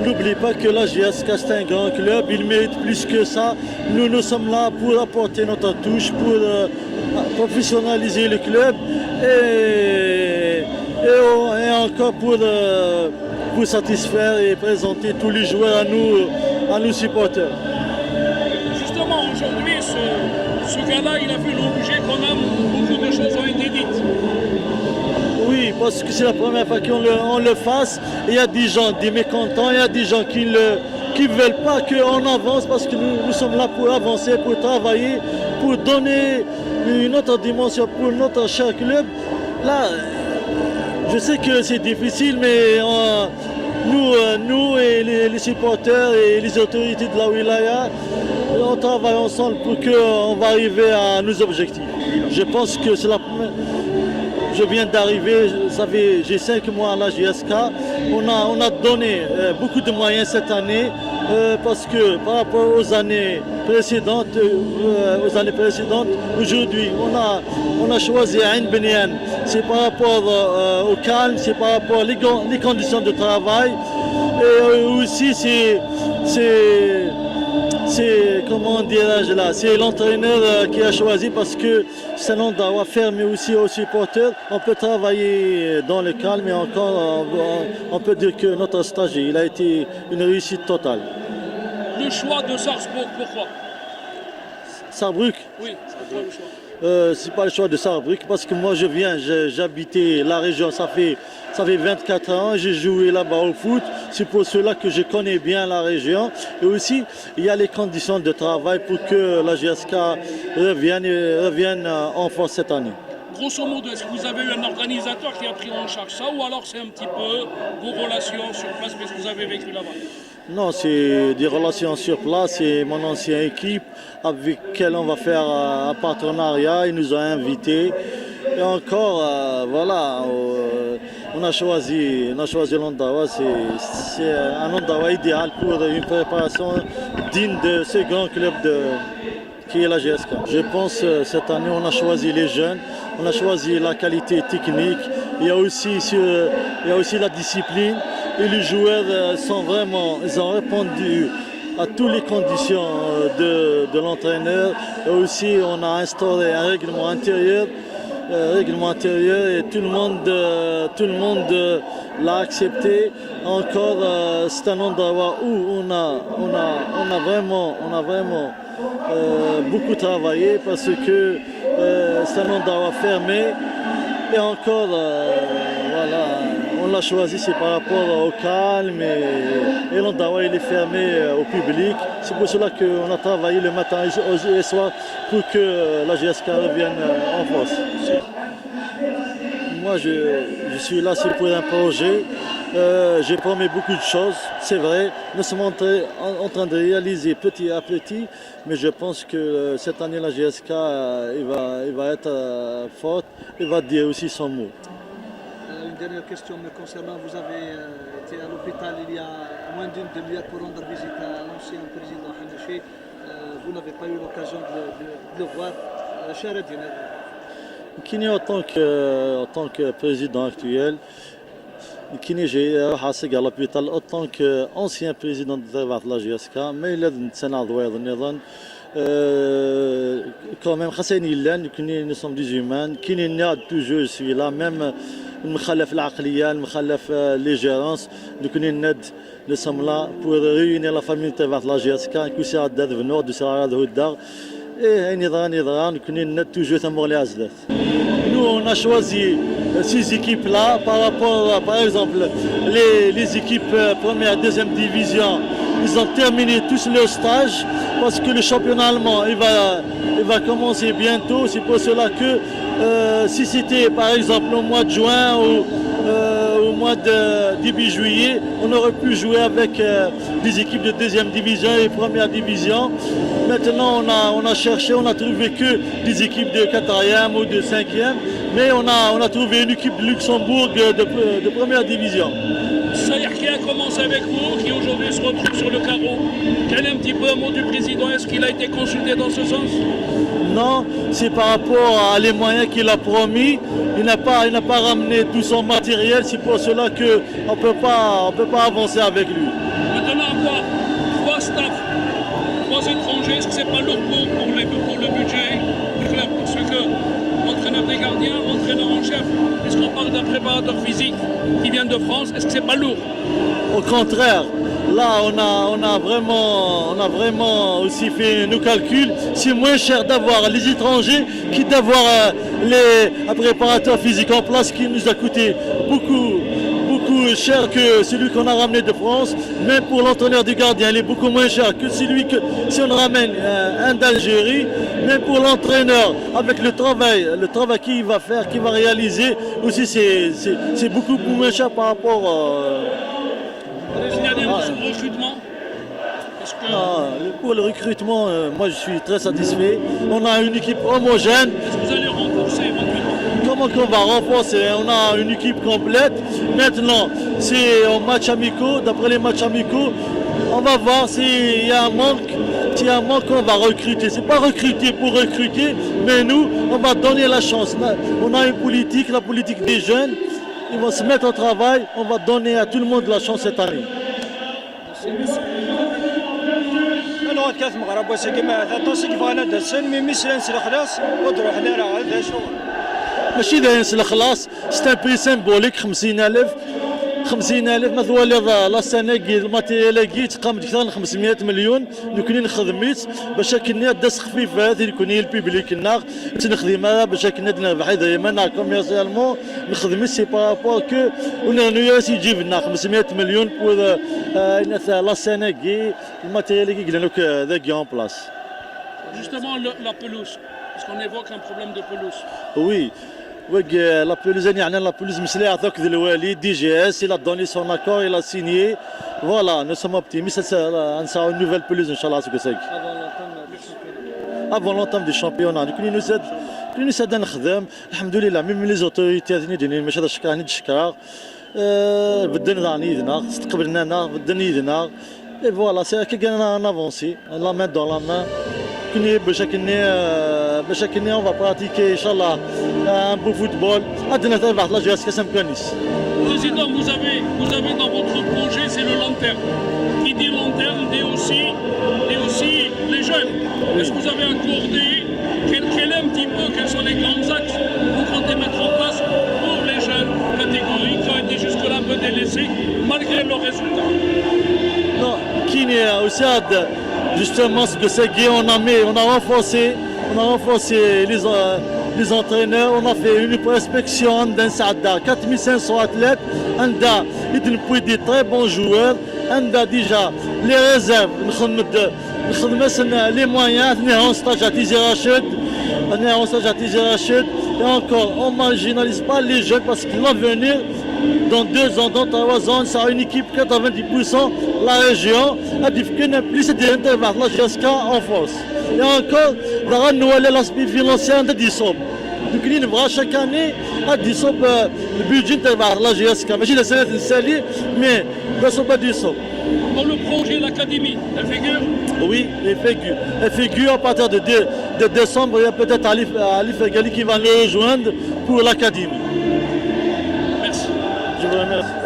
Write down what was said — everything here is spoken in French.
N'oublie pas que la GSK c'est un grand club, il mérite plus que ça. Nous sommes là pour apporter notre touche, pour professionnaliser le club et encore pour satisfaire et présenter tous les joueurs à nos supporters. Justement, aujourd'hui, ce gars-là, il a fait l'objet qu'on a beaucoup de choses ont été dites. Oui, parce que c'est la première fois qu'on le fasse. Il y a des gens, des mécontents, il y a des gens qui ne veulent pas qu'on avance parce que nous sommes là pour avancer, pour travailler, pour donner une autre dimension pour notre cher club. Là, je sais que c'est difficile, mais nous et les supporters et les autorités de la wilaya, on travaille ensemble pour qu'on va arriver à nos objectifs. Je pense que c'est la première. Je viens d'arriver, j'ai 5 mois à la GSK. On a donné beaucoup de moyens cette année parce que par rapport aux années précédentes, aujourd'hui on a choisi Ain Benyan. C'est par rapport au calme, c'est par rapport aux conditions de travail. Et aussi c'est comment dirais-je là, c'est l'entraîneur qui a choisi parce que c'est un endroit fermé aussi aux supporters. On peut travailler dans le calme et encore on peut dire que notre stage il a été une réussite totale. Le choix de Sarrebruck, pourquoi? Sarrebruck? Oui, c'est quoi le choix? C'est pas le choix de Sarrebruck parce que moi j'habitais la région, ça fait 24 ans, j'ai joué là-bas au foot, c'est pour cela que je connais bien la région. Et aussi, il y a les conditions de travail pour que la GSK revienne en force cette année. Grosso modo, est-ce que vous avez eu un organisateur qui a pris en charge ça ou alors c'est un petit peu vos relations sur place parce que vous avez vécu là-bas? Non, c'est des relations sur place, c'est mon ancienne équipe avec laquelle on va faire un partenariat, ils nous ont invités. Et encore, voilà, on a choisi l'Ondawa, c'est un Ondawa idéal pour une préparation digne de ce grand club qui est la GSK. Je pense que cette année, on a choisi les jeunes, on a choisi la qualité technique, il y a aussi la discipline. Et les joueurs ils ont répondu à toutes les conditions de l'entraîneur. Et aussi, on a instauré un règlement intérieur et tout le monde l'a accepté. Encore, c'est un endroit où on a vraiment beaucoup travaillé parce que c'est un endroit fermé. Et encore, voilà. On l'a choisi, c'est par rapport au calme et l'endroit il est fermé au public. C'est pour cela qu'on a travaillé le matin et le soir pour que la GSK revienne en force. Moi, je suis là pour un projet. J'ai promis beaucoup de choses, c'est vrai. Nous sommes en train de réaliser petit à petit, mais je pense que cette année, la GSK il va être forte, il va dire aussi son mot. Une dernière question me concernant, vous avez été à l'hôpital il y a moins d'une demi-heure pour rendre visite à l'ancien président Hannaché. Vous n'avez pas eu l'occasion de le voir. Kini en tant que président actuel, Kini j'ai passé à l'hôpital en tant qu'ancien président de la GSK, mais il a une scène quand même nous sommes des humains, Kini n'a toujours je suis là, même المخلف العقلية المخلف لي جيرونس nous sommes là pour réunir la famille تبع la GSK كل ساعة داد بنور دو ساعة هذا الدار et نضران كنا toujours تمر لي عزلات. Nous on a choisi ces équipes là par rapport par exemple les équipes première deuxième division, ils ont terminé tous leur stage parce que le championnat allemand il va commencer bientôt. C'est pour cela que si c'était par exemple au mois de juin ou au mois de début juillet, on aurait pu jouer avec des équipes de deuxième division et première division. Maintenant, on a cherché, on a trouvé que des équipes de quatrième ou de cinquième, mais on a trouvé une équipe de Luxembourg de première division. Saïr qui a commencé avec vous, qui aujourd'hui se retrouve sur le carreau. Quel est un petit peu un mot du président? Est-ce qu'il a été consulté dans ce sens? Non, c'est par rapport à les moyens qu'il a promis. Il n'a pas ramené tout son matériel, c'est pour cela qu'on ne peut pas avancer avec lui. Maintenant, avoir 3 staffs, 3 étrangers, est-ce que c'est pas lourd pour le budget du club? Parce que entraîneur des gardiens, entraîneur en chef, est-ce qu'on parle d'un préparateur physique qui vient de France? Est-ce que c'est pas lourd? Au contraire, là on a vraiment aussi fait nos calculs. C'est moins cher d'avoir les étrangers que d'avoir un préparateur physique en place qui nous a coûté beaucoup cher que celui qu'on a ramené de France. Même pour l'entraîneur du gardien, il est beaucoup moins cher que celui que si on ramène un d'Algérie. Même pour l'entraîneur, avec le travail qu'il va faire, qu'il va réaliser, aussi c'est beaucoup moins cher par rapport recrutement. Pour le recrutement, moi je suis très satisfait. On a une équipe homogène. Est-ce que vous allez renforcer éventuellement? Comment qu'on va renforcer? On a une équipe complète. Maintenant, c'est en match amicaux. D'après les matchs amicaux, on va voir s'il y a un manque. S'il y a un manque, on va recruter. C'est pas recruter pour recruter, mais nous, on va donner la chance. On a une politique, la politique des jeunes. Ils vont se mettre au travail. On va donner à tout le monde la chance cette année. انا كاس مغرب واش كما تونسي كيف انا دسن مي ميسلان سي خلاص ودروح هنا راه هذا شغل ماشي داينس الخلاص سي ان بري سيمبوليك 50000 مثلا لا سنه الماتيريال كي تقام اكثر من 500 مليون نكوني نخدميت باش كني داس خفيفات يكوني البيبليك النار تنخدمها باش كنا نربح دائما كوميرسيالمون نخدمي سي بارابور كو ونانو يجيب لنا 500 مليون بور لا سنه كي الماتيريال كي قلنا لك ذاك اون بلاس. Justement, la pelouse, parce qu'on évoque un problème de pelouse. Oui. La pelouse, la pelouse مسلي عطاك ذي الوالي دي جي اس il a donné son accord, il a signé. Voilà, nous sommes optimistes, ça sera une nouvelle pelouse inchallah ce que c'est. Avant l'entame du championnat. كنا نسد نخدم الحمد لله من لي زوتوريتي ديالنا ماشي هذا الشكر الشكر بدلنا يدنا استقبلنا بدلنا يدنا et voilà c'est qu'on a avancé la main dans la main باش كني on va pratiquer inchallah un beau football عندنا تبع لا جي اس كاس مكانيس. Président, vous avez dans votre projet, c'est le long terme. Qui dit long terme dit aussi les jeunes. Est-ce que vous avez accordé quel est un petit peu, quels sont les grands axes que vous comptez mettre en place pour les jeunes catégories qui ont été jusque-là un peu délaissés malgré leurs résultats? Non, qui n'est aussi justement ce que c'est on a renforcé les entraîneurs, on a fait une prospection d'un Saada, 4500 athlètes, on a des très bons joueurs, on a déjà les réserves, les moyens, on est en stage à Tizi Rachid, et encore, on ne marginalise pas les jeunes parce qu'ils vont venir dans 2 ans, dans 3 ans, ça a une équipe 90% la région, a difficulté plus de l'intervalle jusqu'à en force. Et encore, nous allons l'aspect financier de 10 sommes. Donc il y chaque année à 10 sommes le budget de la GSK. Mais je ne sais pas, mais ne sont pas 10 sommes. Dans le projet, l'académie, elle figure? Oui, elle figure à partir de décembre, il y a peut-être Alif Gali qui va nous rejoindre pour l'académie. Merci. Je vous remercie.